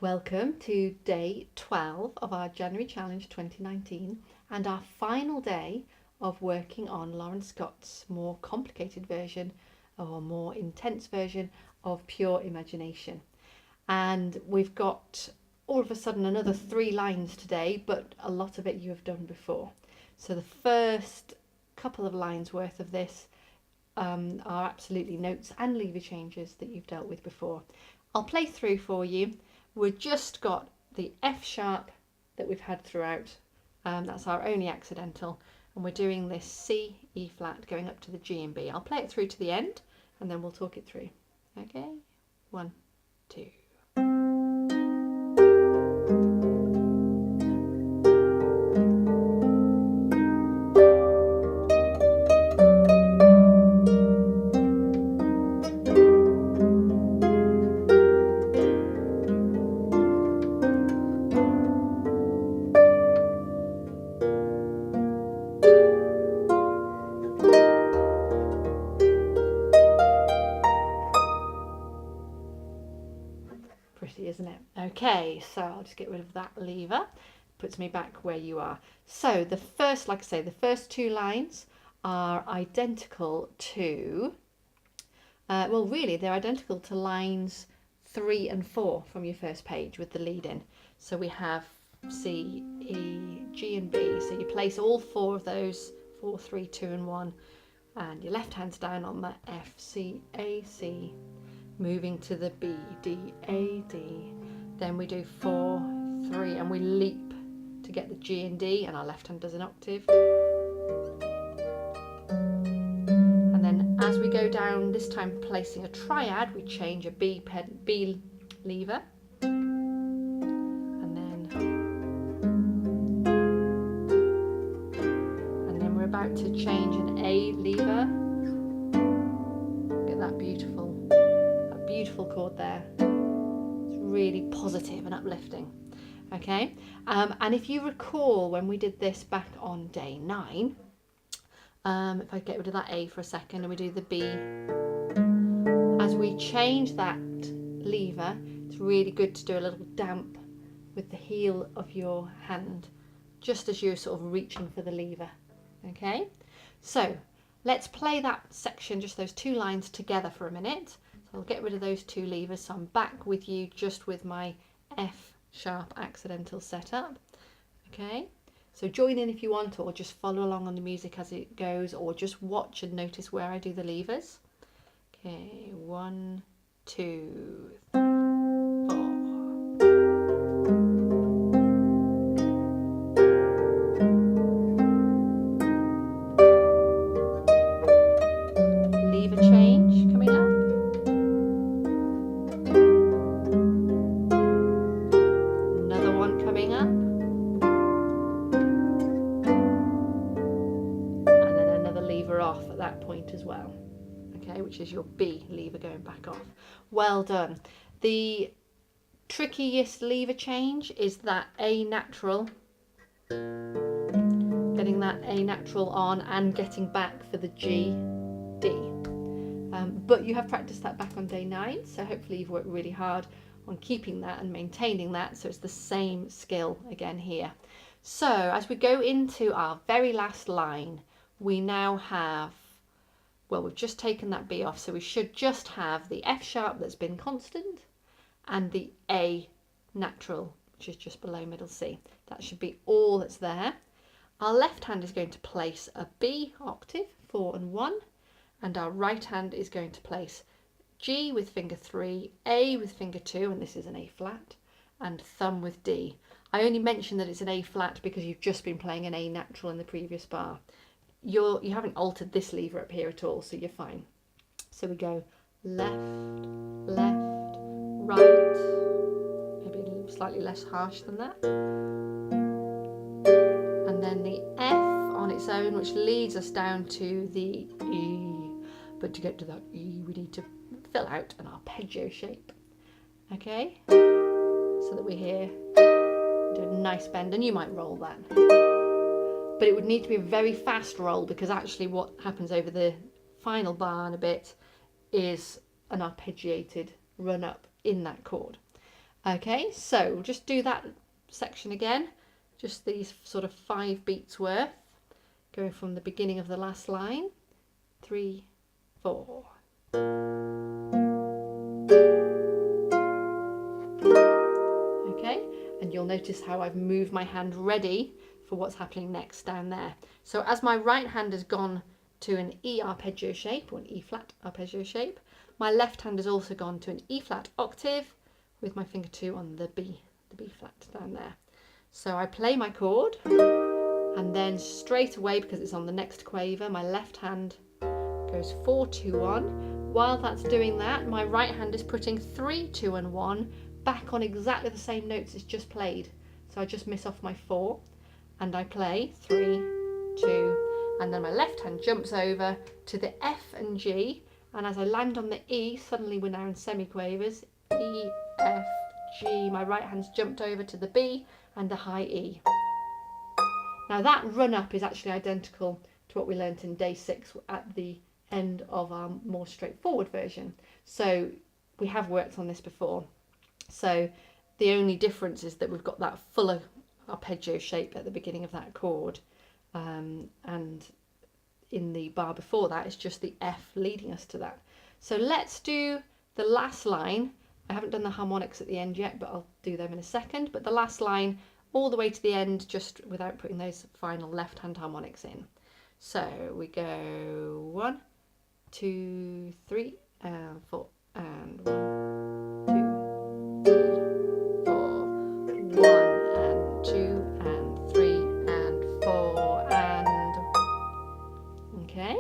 Welcome to day 12 of our January Challenge 2019 and our final day of working on Lauren Scott's more complicated version or more intense version of Pure Imagination. And we've got all of a sudden another 3 lines today, but a lot of it you have done before. So the first couple of lines worth of this are absolutely notes and lever changes that you've dealt with before. I'll play through for you. We've just got the F sharp that we've had throughout. That's our only accidental. And we're doing this C, E flat going up to the G and B. I'll play it through to the end and then we'll talk it through. Okay, 1, 2. Pretty, isn't it? Okay, so I'll just get rid of that lever. Puts me back where you are. So the first, like I say, the first 2 lines are identical to, well, really, they're identical to lines 3 and 4 from your first page with the lead in. So we have C, E, G and B. So you place all 4 of those, 4, 3, 2 and 1, and your left hand's down on the F, C, A, C, moving to the B, D, A, D. Then we do 4, 3, and we leap to get the G and D, and our left hand does an octave. And then as we go down, this time placing a triad, we change a B lever. And then we're about to change an A lever. Look at that beautiful chord there. It's really positive and uplifting. Okay, and if you recall when we did this back on day 9, if I get rid of that A for a second and we do the B, as we change that lever, it's really good to do a little damp with the heel of your hand just as you're sort of reaching for the lever. Okay, so let's play that section, just those 2 lines together for a minute. So I'll get rid of those 2 levers, so I'm back with you just with my F sharp accidental setup. Okay, so join in if you want, or just follow along on the music as it goes, or just watch and notice where I do the levers. Okay, 1, 2, 3, 4. Lever change coming up. Off at that point as well, okay, which is your B lever going back off. Well done. The trickiest lever change is that A natural, getting that A natural on and getting back for the G, D. But you have practiced that back on day 9, so hopefully you've worked really hard on keeping that and maintaining that, so it's the same skill again here. So as we go into our very last line, we now have, well, we've just taken that B off, so we should just have the F sharp that's been constant and the A natural, which is just below middle C. That should be all that's there. Our left hand is going to place a B octave, 4 and 1, and our right hand is going to place G with finger 3, A with finger 2, and this is an A flat, and thumb with D. I only mention that it's an A flat because you've just been playing an A natural in the previous bar. You haven't altered this lever up here at all, so you're fine. So we go left, left, right, maybe a little slightly less harsh than that. And then the F on its own, which leads us down to the E. But to get to that E, we need to fill out an arpeggio shape. Okay? So that we hear, do a nice bend, and you might roll that. But it would need to be a very fast roll, because actually what happens over the final bar in a bit is an arpeggiated run up in that chord. Okay, so we'll just do that section again, just these sort of 5 beats worth, going from the beginning of the last line, 3, 4. Okay, and you'll notice how I've moved my hand ready for what's happening next down there. So as my right hand has gone to an E arpeggio shape, or an E flat arpeggio shape, my left hand has also gone to an E flat octave with my finger 2 on the B flat down there. So I play my chord, and then straight away, because it's on the next quaver, my left hand goes 4, 2, 1. While that's doing that, my right hand is putting 3, 2 and 1 back on exactly the same notes it's just played. So I just miss off my 4 and I play 3, 2, and then my left hand jumps over to the F and G, and as I land on the E, suddenly we're now in semiquavers. E, F, G, my right hand's jumped over to the B and the high E. Now that run up is actually identical to what we learnt in day 6 at the end of our more straightforward version. So we have worked on this before. So the only difference is that we've got that fuller arpeggio shape at the beginning of that chord, and in the bar before that it's just the F leading us to that. So let's do the last line. I haven't done the harmonics at the end yet, but I'll do them in a second. But the last line all the way to the end, just without putting those final left hand harmonics in. So we go 1, 2, 3 and 4 and 1, 2, 3, 4, 1 and 2 and 3 and 4 and okay.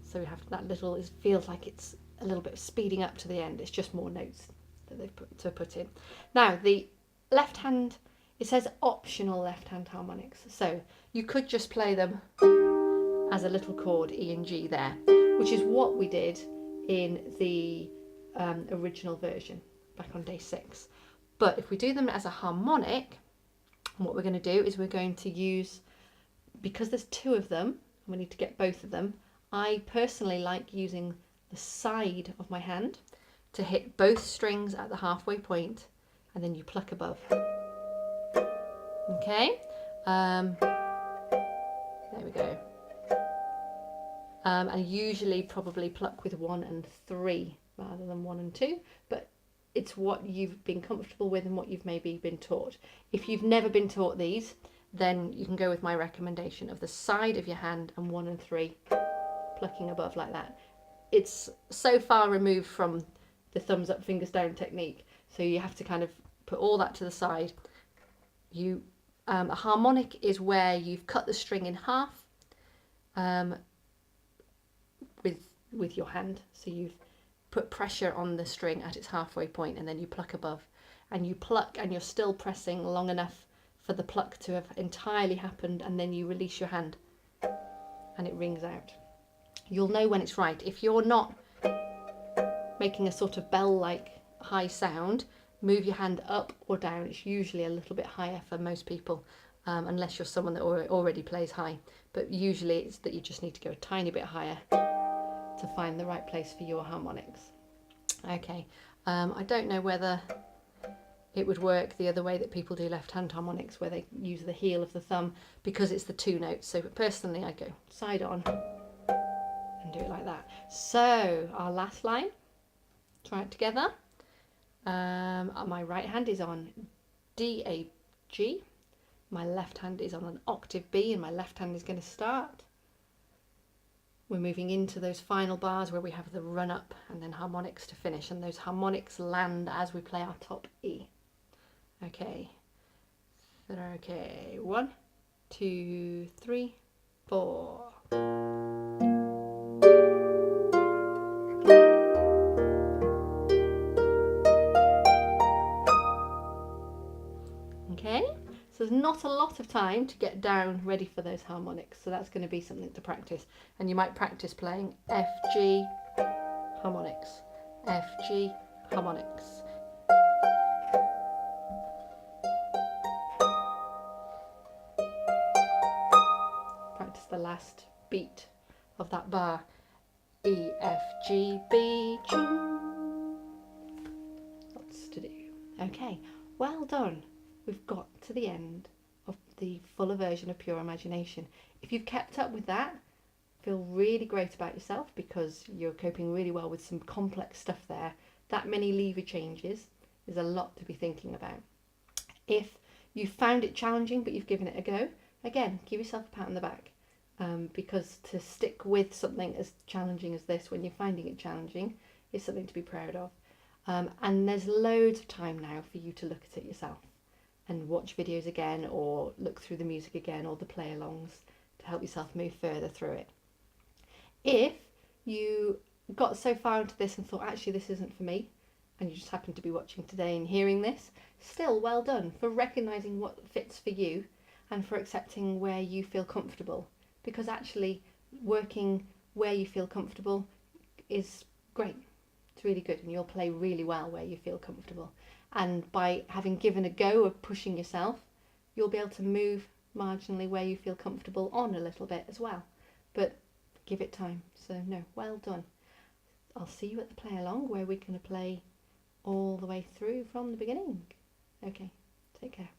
So we have that little, it feels like it's a little bit speeding up to the end. It's just more notes that they've put in. Now the left hand, it says optional left hand harmonics, so you could just play them as a little chord E and G there, which is what we did in the original version back on day 6. But if we do them as a harmonic, what we're going to do is we're going to use, because there's 2 of them and we need to get both of them, I personally like using the side of my hand to hit both strings at the halfway point, and then you pluck above. Okay, there we go. And usually probably pluck with 1 and 3 rather than 1 and 2, but it's what you've been comfortable with and what you've maybe been taught. If you've never been taught these, then you can go with my recommendation of the side of your hand and 1 and 3 plucking above like that. It's so far removed from the thumbs up fingers down technique, so you have to kind of put all that to the side. A harmonic is where you've cut the string in half with your hand, so you've put pressure on the string at its halfway point, and then you pluck above, and you pluck and you're still pressing long enough for the pluck to have entirely happened, and then you release your hand and it rings out. You'll know when it's right. If you're not making a sort of bell-like high sound, move your hand up or down. It's usually a little bit higher for most people, unless you're someone that already plays high. But usually it's that you just need to go a tiny bit higher to find the right place for your harmonics. Okay, I don't know whether it would work the other way that people do left-hand harmonics, where they use the heel of the thumb, because it's the 2 notes. So personally I go side on and do it like that. So our last line, try it together. My right hand is on D, A, G. My left hand is on an octave B, and my left hand is going to start. We're moving into those final bars where we have the run up and then harmonics to finish, and those harmonics land as we play our top E. Okay. Okay. 1, 2, 3, 4. Okay, so there's not a lot of time to get down ready for those harmonics, so that's going to be something to practice. And you might practice playing F, G, harmonics, F, G, harmonics. Practice the last beat of that bar. E, F, G, B, G. Lots to do. Okay, well done. We've got to the end of the fuller version of Pure Imagination. If you've kept up with that, feel really great about yourself because you're coping really well with some complex stuff there. That many lever changes is a lot to be thinking about. If you found it challenging but you've given it a go, again, give yourself a pat on the back, because to stick with something as challenging as this when you're finding it challenging is something to be proud of. And there's loads of time now for you to look at it yourself and watch videos again or look through the music again or the play-alongs to help yourself move further through it. If you got so far into this and thought, actually, this isn't for me, and you just happened to be watching today and hearing this, still well done for recognising what fits for you and for accepting where you feel comfortable, because actually working where you feel comfortable is great. It's really good, and you'll play really well where you feel comfortable. And by having given a go of pushing yourself, you'll be able to move marginally where you feel comfortable on a little bit as well. But give it time. So no, well done. I'll see you at the play along where we're going to play all the way through from the beginning. Okay, take care.